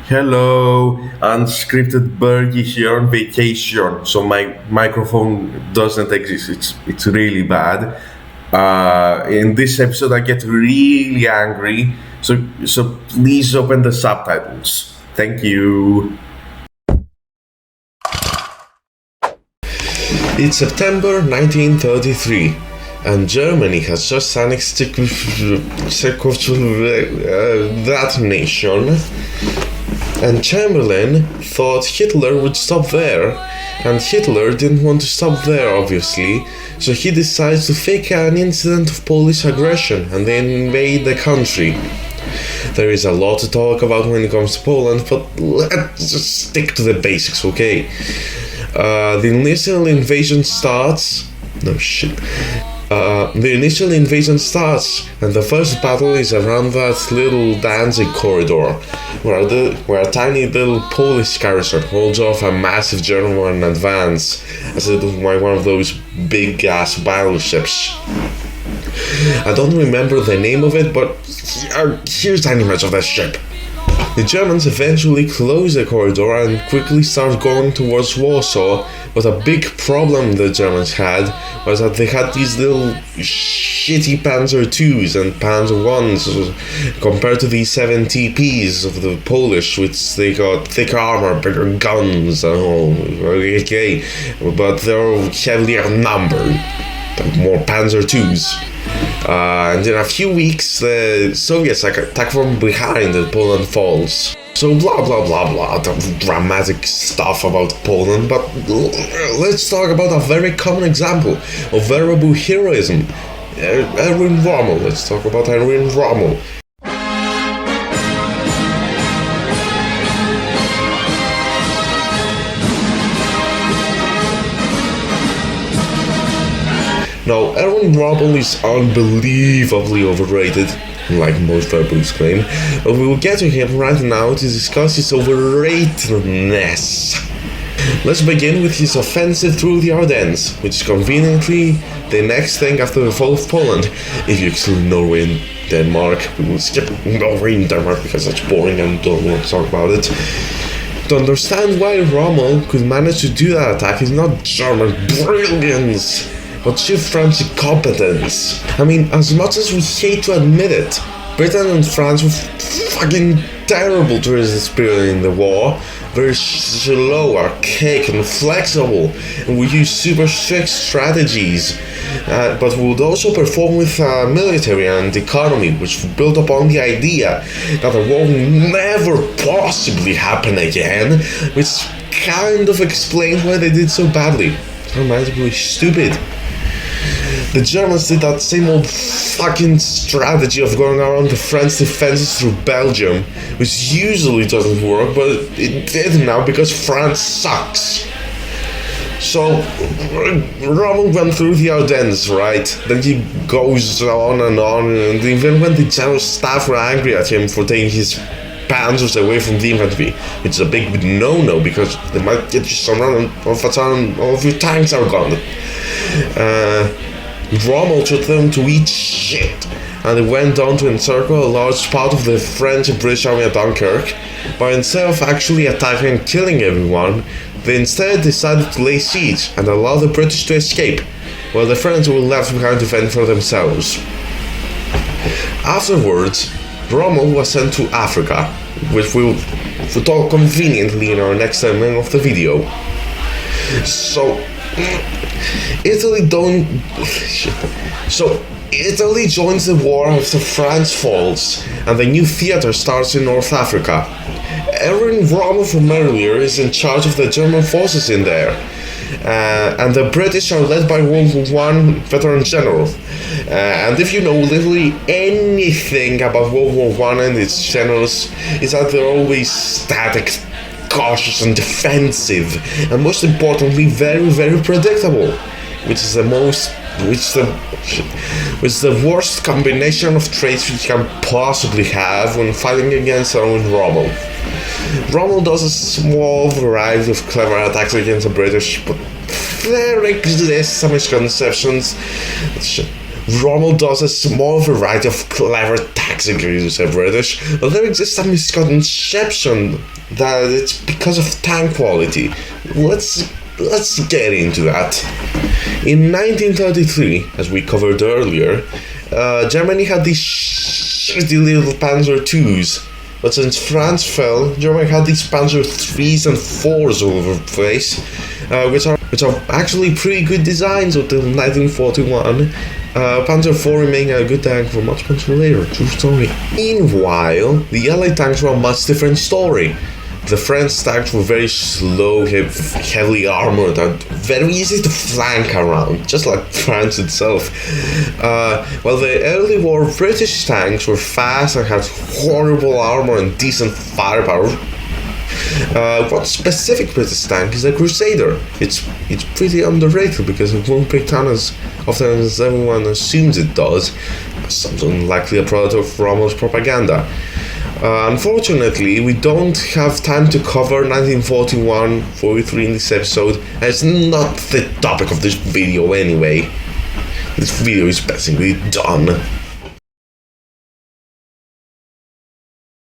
Hello, unscripted Bergie here on vacation, so my microphone doesn't exist. It's really bad. In this episode, I get really angry, so please open the subtitles. Thank you. It's September 1933, and Germany has just signed that nation. And Chamberlain thought Hitler would stop there, and Hitler didn't want to stop there, obviously, so he decides to fake an incident of Polish aggression and then invade the country. There is a lot to talk about when it comes to Poland, but let's just stick to the basics, okay? The initial invasion starts. No shit. The initial invasion starts, and the first battle is around that little Danzig corridor, where a tiny little Polish garrison holds off a massive German advance as it was one of those big-ass battleships. I don't remember the name of it, but here's an image of that ship. The Germans eventually close the corridor and quickly start going towards Warsaw, but a big problem the Germans had was that they had these little shitty Panzer IIs and Panzer Is compared to the 7TPs of the Polish, which they got thicker armor, bigger guns and all, okay, but they're heavily outnumbered, more Panzer IIs. And in a few weeks, the Soviets attack from behind and Poland falls. So blah blah blah blah, the dramatic stuff about Poland, but let's talk about a very common example of variable heroism. Erwin Rommel. Let's talk about Erwin Rommel. Now, Erwin Rommel is unbelievably overrated, like most verbals claim, but we will get to him right now to discuss his overratedness. Let's begin with his offensive through the Ardennes, which is conveniently the next thing after the fall of Poland. If you exclude Norway and Denmark, we will skip Norway and Denmark because that's boring and don't want to talk about it. To understand why Rommel could manage to do that attack is not German brilliance, but sheer French incompetence. I mean, as much as we hate to admit it, Britain and France were fucking terrible during this period in the war. Very slow, archaic, and flexible, and we used super strict strategies, but would also perform with military and economy, which built upon the idea that the war will never possibly happen again, which kind of explains why they did so badly. Dramatically stupid. The Germans did that same old fucking strategy of going around the French defenses through Belgium, which usually doesn't work, but it did now because France sucks. So, Rommel went through the Ardennes, right? Then he goes on, and even when the general staff were angry at him for taking his panzers away from the infantry, which is a big no-no because they might get you surrounded and all of a sudden all of your tanks are gone. Rommel told them to eat shit, and they went on to encircle a large part of the French and British army at Dunkirk, but instead of actually attacking and killing everyone, they instead decided to lay siege and allow the British to escape, while the French were left behind to fend for themselves. Afterwards, Rommel was sent to Africa, which we'll talk conveniently in our next segment of the video. So, Italy joins the war after France falls, and the new theater starts in North Africa. Erwin Rommel from earlier is in charge of the German forces in there, and the British are led by World War I veteran general. And if you know literally anything about World War I and its generals, is that they're always static, cautious and defensive, and most importantly, very, very predictable, which is the worst combination of traits you can possibly have when fighting against Erwin Rommel. Rommel does a small variety of clever attacks against the British, but there exist some misconceptions. Rommel does a small variety of clever tax agreements with the British, but there exists a misconception that it's because of tank quality. Let's get into that. In 1933, as we covered earlier, Germany had these shitty little Panzer IIs. But since France fell, Germany had these Panzer IIIs and IVs all over the place, which are actually pretty good designs until 1941. Panzer IV remained a good tank for much later. True story. Meanwhile, the Allied tanks were a much different story. The French tanks were very slow, heavily armored, and very easy to flank around, just like France itself. While the early war British tanks were fast and had horrible armor and decent firepower. One specific British tank is a Crusader. It's pretty underrated because it won't break down as often as everyone assumes it does. Something likely a product of Rommel's propaganda. Unfortunately, we don't have time to cover 1941-43 in this episode, and it's not the topic of this video anyway. This video is basically done.